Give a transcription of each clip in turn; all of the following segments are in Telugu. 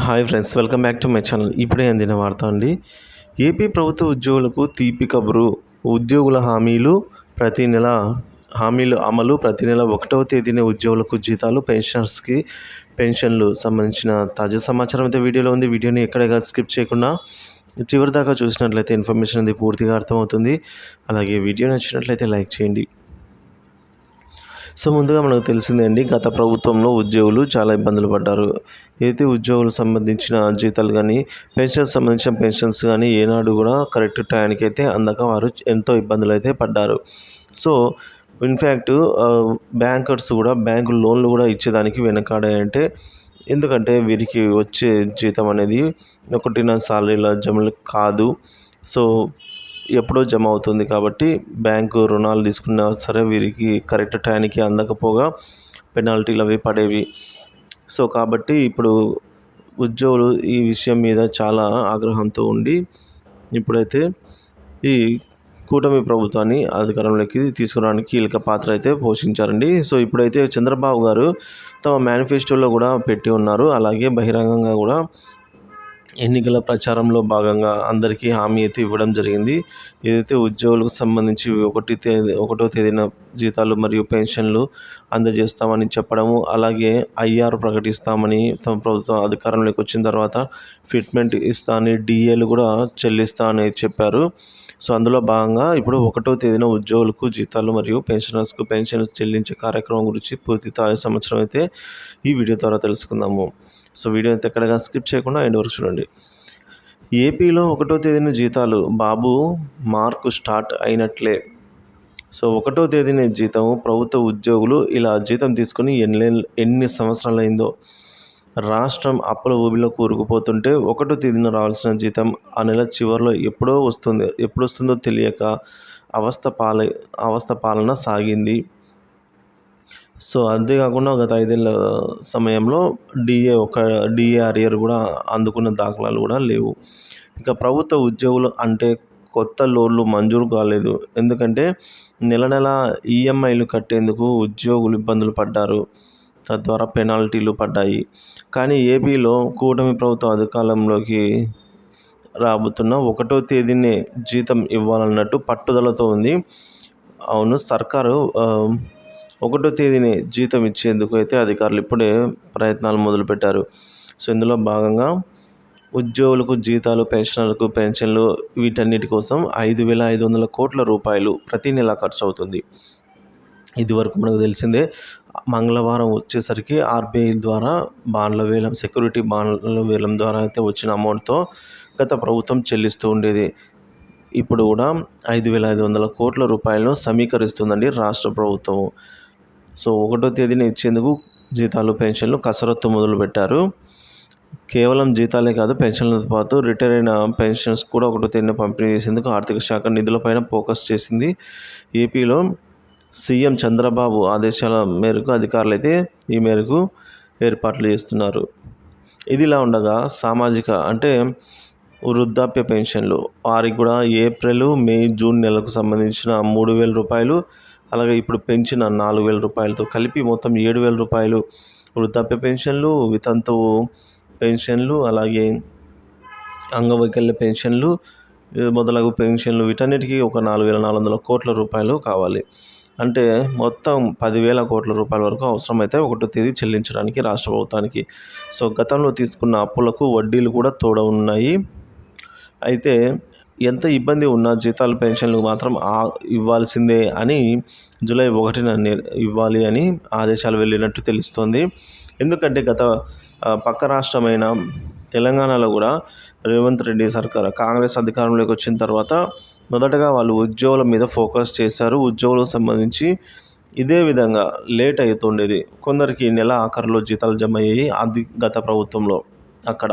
Hi friends, welcome back to my channel. ఇప్పుడే అందిన వార్త అండి. ఏపీ ప్రభుత్వ ఉద్యోగులకు తీపి కబురు. ఉద్యోగుల హామీలు అమలు. ప్రతి నెల 1వ తేదీనే ఉద్యోగులకు జీతాలు, పెన్షనర్స్కి పెన్షన్లు సంబంధించిన తాజా సమాచారం అయితే వీడియోలో ఉంది. వీడియోని ఎక్కడగా స్కిప్ చేయకుండా చివరి దాకా చూసినట్లయితే ఇన్ఫర్మేషన్ అనేది పూర్తిగా అర్థమవుతుంది. అలాగే వీడియో నచ్చినట్లయితే లైక్ చేయండి. సో ముందుగా మనకు తెలిసిందే అండి, గత ప్రభుత్వంలో ఉద్యోగులు చాలా ఇబ్బందులు పడ్డారు. అయితే ఉద్యోగులకు సంబంధించిన జీతాలు కానీ, సంబంధించిన పెన్షన్స్ కానీ ఏనాడు కూడా కరెక్ట్ టైంకి అయితే అందక వారు ఎంతో ఇబ్బందులు అయితే పడ్డారు. సో ఇన్ఫ్యాక్ట్ బ్యాంకర్స్ కూడా బ్యాంకు లోన్లు కూడా ఇచ్చేదానికి వెనకాడాయంటే, ఎందుకంటే వీరికి వచ్చే జీతం అనేది 1 సాలరీల జమలు కాదు. సో ఎప్పుడో జమ అవుతుంది కాబట్టి బ్యాంకు రుణాలు తీసుకున్నా సరే వీరికి కరెక్ట్ టైంకి అందకపోగా పెనాల్టీలు అవి పడేవి. సో కాబట్టి ఇప్పుడు ఉద్యోగులు ఈ విషయం మీద చాలా ఆగ్రహంతో ఉండి ఇప్పుడైతే ఈ కూటమి ప్రభుత్వాన్ని అధికారంలోకి తీసుకురావడానికి కీలక పాత్ర అయితే పోషించారండి. సో ఇప్పుడైతే చంద్రబాబు గారు తమ మేనిఫెస్టోలో కూడా పెట్టి ఉన్నారు. అలాగే బహిరంగంగా కూడా ఎన్నికల ప్రచారంలో భాగంగా అందరికీ హామీ అయితే ఇవ్వడం జరిగింది. ఏదైతే ఉద్యోగులకు సంబంధించి 1వ తేదీన జీతాలు మరియు పెన్షన్లు అందజేస్తామని చెప్పడము, అలాగే ఐఆర్ ప్రకటిస్తామని తమ ప్రభుత్వం అధికారంలోకి వచ్చిన తర్వాత ఫిట్మెంట్ ఇస్తా అని, డిఏలు కూడా చెల్లిస్తా అని చెప్పారు. సో అందులో భాగంగా ఇప్పుడు 1వ తేదీన ఉద్యోగులకు జీతాలు మరియు పెన్షనర్స్కు పెన్షన్లు చెల్లించే కార్యక్రమం గురించి పూర్తి తాజా సమాచారం అయితే ఈ వీడియో ద్వారా తెలుసుకుందాము. సో వీడియో అయితే ఎక్కడగా స్కిప్ చేయకుండా ఎండ్ వరకు చూడండి. ఏపీలో 1వ తేదీన జీతాలు. బాబు మార్కు స్టార్ట్ అయినట్లే. సో 1వ తేదీన జీతం. ప్రభుత్వ ఉద్యోగులు ఇలా జీతం తీసుకుని ఎన్ని సంవత్సరాలైందో. రాష్ట్రం అప్పుల ఊబిలో కూరుకుపోతుంటే 1వ తేదీన రావాల్సిన జీతం ఆ నెల చివరిలో ఎప్పుడు వస్తుందో తెలియక అవస్థ పాలన సాగింది. సో అంతేకాకుండా గత 5 ఏళ్ళ సమయంలో డిఏ అరియర్ కూడా అందుకున్న దాఖలాలు కూడా లేవు. ఇక ప్రభుత్వ ఉద్యోగులు అంటే కొత్త లోన్లు మంజూరు కాలేదు. ఎందుకంటే నెల ఈఎంఐలు కట్టేందుకు ఉద్యోగులు ఇబ్బందులు పడ్డారు. తద్వారా పెనాల్టీలు పడ్డాయి. కానీ ఏపీలో కూటమి ప్రభుత్వం అధికారంలోకి రాబోతున్న 1వ తేదీనే జీతం ఇవ్వాలన్నట్టు పట్టుదలతో ఉంది. అవును, సర్కారు 1వ తేదీనే జీతం ఇచ్చేందుకు అయితే అధికారులు ఇప్పుడే ప్రయత్నాలు మొదలుపెట్టారు. సో ఇందులో భాగంగా ఉద్యోగులకు జీతాలు, పెన్షనర్లకు పెన్షన్లు వీటన్నిటి కోసం 5,500 కోట్ల రూపాయలు ప్రతి నెల ఖర్చు అవుతుంది. ఇదివరకు మనకు తెలిసిందే. మంగళవారం వచ్చేసరికి ఆర్బీఐ ద్వారా సెక్యూరిటీ బాండ్ల వేలం ద్వారా అయితే వచ్చిన అమౌంట్తో గత ప్రభుత్వం చెల్లిస్తూ ఉండేది. ఇప్పుడు కూడా 5,500 కోట్ల రూపాయలను సమీకరిస్తుందండి రాష్ట్ర ప్రభుత్వం. సో 1వ తేదీన ఇచ్చేందుకు జీతాలు, పెన్షన్లు కసరత్తు మొదలుపెట్టారు. కేవలం జీతాలే కాదు, పెన్షన్లతో పాటు రిటైర్ అయిన పెన్షన్స్ కూడా 1వ తేదీన పంపిణీ చేసేందుకు ఆర్థిక శాఖ నిధులపైన ఫోకస్ చేసింది. ఏపీలో సీఎం చంద్రబాబు ఆదేశాల మేరకు అధికారులు అయితే ఈ మేరకు ఏర్పాట్లు చేస్తున్నారు. ఇదిలా ఉండగా సామాజిక అంటే వృద్ధాప్య పెన్షన్లు వారికి కూడా ఏప్రిల్, మే, జూన్ నెలకు సంబంధించిన 3,000 రూపాయలు, అలాగే ఇప్పుడు పెంచిన 4,000 రూపాయలతో కలిపి మొత్తం 7,000 రూపాయలు వృద్ధాప్య పెన్షన్లు, వితంతువు పెన్షన్లు, అలాగే అంగవైకల్య పెన్షన్లు మొదలగు పెన్షన్లు వీటన్నిటికీ ఒక 4,400 కోట్ల రూపాయలు కావాలి. అంటే మొత్తం 10,000 కోట్ల రూపాయల వరకు అవసరమైతే 1వ తేదీ చెల్లించడానికి రాష్ట్ర ప్రభుత్వానికి. సో గతంలో తీసుకున్న అప్పులకు వడ్డీలు కూడా తోడవున్నాయి. అయితే ఎంత ఇబ్బంది ఉన్నా జీతాలు, పెన్షన్లు మాత్రం ఇవ్వాల్సిందే అని జూలై 1న ఇవ్వాలి అని ఆదేశాలు వెళ్ళినట్టు తెలుస్తోంది. ఎందుకంటే పక్క రాష్ట్రమైన తెలంగాణలో కూడా రేవంత్ రెడ్డి సర్కార్ కాంగ్రెస్ అధికారంలోకి వచ్చిన తర్వాత మొదటగా వాళ్ళు ఉద్యోగుల మీద ఫోకస్ చేశారు. ఉద్యోగులకు సంబంధించి ఇదే విధంగా లేట్ అవుతుండేది. కొందరికి నెల ఆఖరిలో జీతాలు జమ అయ్యాయి గత ప్రభుత్వంలో అక్కడ.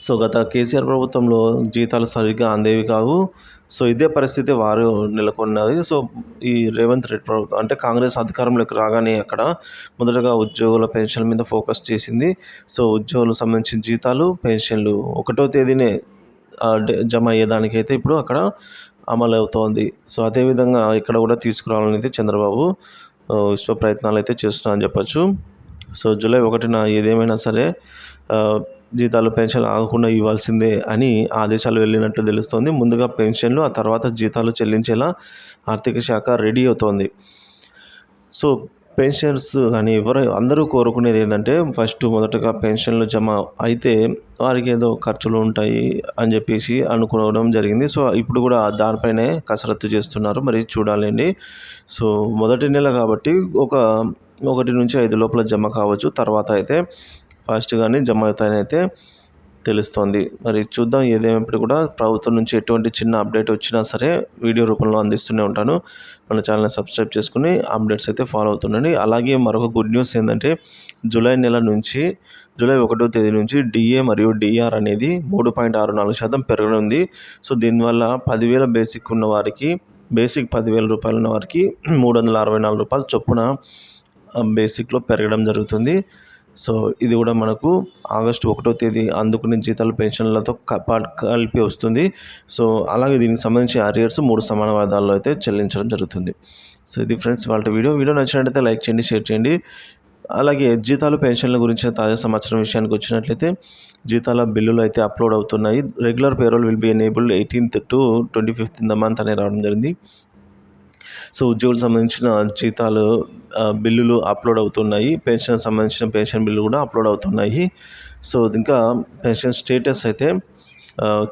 సో గత కేసీఆర్ ప్రభుత్వంలో జీతాలు సరిగ్గా అందేవి కావు. సో ఇదే పరిస్థితి వారు నెలకొన్నది. సో ఈ రేవంత్ రెడ్డి ప్రభుత్వం అంటే కాంగ్రెస్ అధికారంలోకి రాగానే అక్కడ మొదటగా ఉద్యోగుల పెన్షన్ల మీద ఫోకస్ చేసింది. సో ఉద్యోగులకు సంబంధించిన జీతాలు, పెన్షన్లు 1వ తేదీనే జమ అయ్యేదానికైతే ఇప్పుడు అక్కడ అమలు అవుతోంది. సో అదేవిధంగా ఇక్కడ కూడా తీసుకురావాలనేది చంద్రబాబు విశ్వ ప్రయత్నాలు అయితే చేస్తున్నారని చెప్పచ్చు. సో జూలై 1న ఏదేమైనా సరే జీతాలు పెన్షన్లు ఆగకుండా ఇవ్వాల్సిందే అని ఆదేశాలు వెళ్ళినట్లు తెలుస్తోంది. ముందుగా పెన్షన్లు, ఆ తర్వాత జీతాలు చెల్లించేలా ఆర్థిక శాఖ రెడీ అవుతోంది. సో పెన్షన్స్ కానీ అందరూ కోరుకునేది ఏంటంటే మొదటగా పెన్షన్లు జమ అయితే వారికి ఏదో ఖర్చులు ఉంటాయి అని చెప్పేసి అనుకోవడం జరిగింది. సో ఇప్పుడు కూడా దానిపైనే కసరత్తు చేస్తున్నారు. మరి చూడాలండి. సో మొదటి నెల కాబట్టి 1 నుంచి 5 లోపల జమ కావచ్చు. తర్వాత అయితే ఫాస్ట్ కానీ జమ అవుతాయని అయితే తెలుస్తోంది. మరి చూద్దాం. ఏదేమైనప్పుడు కూడా ప్రభుత్వం నుంచి ఎటువంటి చిన్న అప్డేట్ వచ్చినా సరే వీడియో రూపంలో అందిస్తూనే ఉంటాను. మన ఛానల్ని సబ్స్క్రైబ్ చేసుకుని అప్డేట్స్ అయితే ఫాలో అవుతుండండి. అలాగే మరొక గుడ్ న్యూస్ ఏంటంటే జూలై 1వ తేదీ నుంచి డిఏ మరియు డిఆర్ అనేది 3.64% పెరగనుంది. సో దీనివల్ల 10,000 బేసిక్ ఉన్న వారికి, బేసిక్ 10,000 రూపాయలు ఉన్న వారికి ₹364 చొప్పున బేసిక్లో పెరగడం జరుగుతుంది. సో ఇది కూడా మనకు ఆగస్టు 1వ తేదీ అందుకునే జీతాలు పెన్షన్లతో కలిపి వస్తుంది. సో అలాగే దీనికి సంబంధించి అరియర్స్ 3 సమాన వాయిదాల్లో అయితే చెల్లించడం జరుగుతుంది. సో ఇది ఫ్రెండ్స్ వాళ్ళ వీడియో నచ్చినట్లయితే లైక్ చేయండి, షేర్ చేయండి. అలాగే జీతాలు పెన్షన్ల గురించిన తాజా సమాచారం విషయానికి వచ్చినట్లయితే జీతాల బిల్లులు అయితే అప్లోడ్ అవుతున్నాయి. Regular payroll will be enabled 18th to 25th in the month అని రావడం జరిగింది. సో ఉద్యోగులకు సంబంధించిన జీతాలు బిల్లులు అప్లోడ్ అవుతున్నాయి. పెన్షన్ సంబంధించిన పెన్షన్ బిల్లు కూడా అప్లోడ్ అవుతున్నాయి. సో ఇంకా పెన్షన్ స్టేటస్ అయితే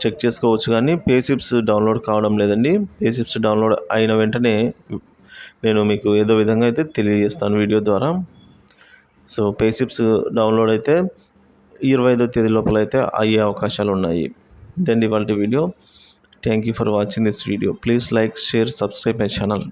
చెక్ చేసుకోవచ్చు, కానీ పేసిప్స్ డౌన్లోడ్ కావడం లేదండి. పేసిప్స్ డౌన్లోడ్ అయిన వెంటనే నేను మీకు ఏదో విధంగా అయితే తెలియజేస్తాను వీడియో ద్వారా. సో పేసిప్స్ డౌన్లోడ్ అయితే 25వ తేదీ లోపల అయితే అయ్యే అవకాశాలు ఉన్నాయి. ఇదండి ఇవాళ video. Thank you for watching this video. Please like, share, subscribe my channel.